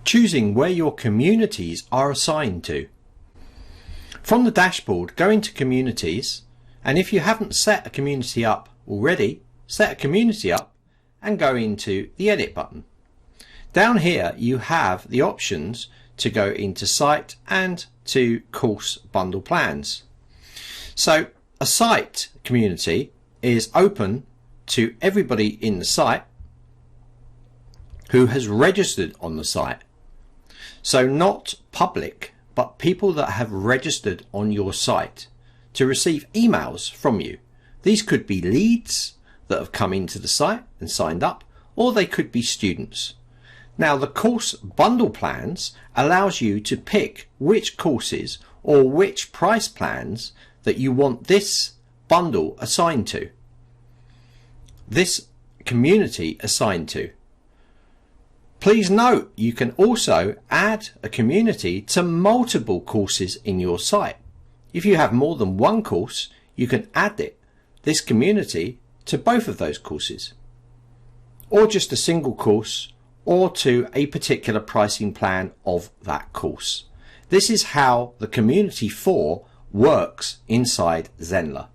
Choosing where your communities are assigned to. From the dashboard, go into Communities, and if you haven't set a community up already, set a community up and go into the Edit button. Down here you have the options to go into Site and to Course Bundle Plans. So a site community is open to everybody in the site who has registered on the site. So not public, but people that have registered on your site to receive emails from you. These could be leads that have come into the site and signed up, or they could be students. Now the course bundle plans allows you to pick which courses or which price plans that you want this bundle assigned to, this community assigned to. Please note you can also add a community to multiple courses in your site. If you have more than one course, you can add this community to both of those courses, or just a single course, or to a particular pricing plan of that course. This is how the community for works inside Zenler.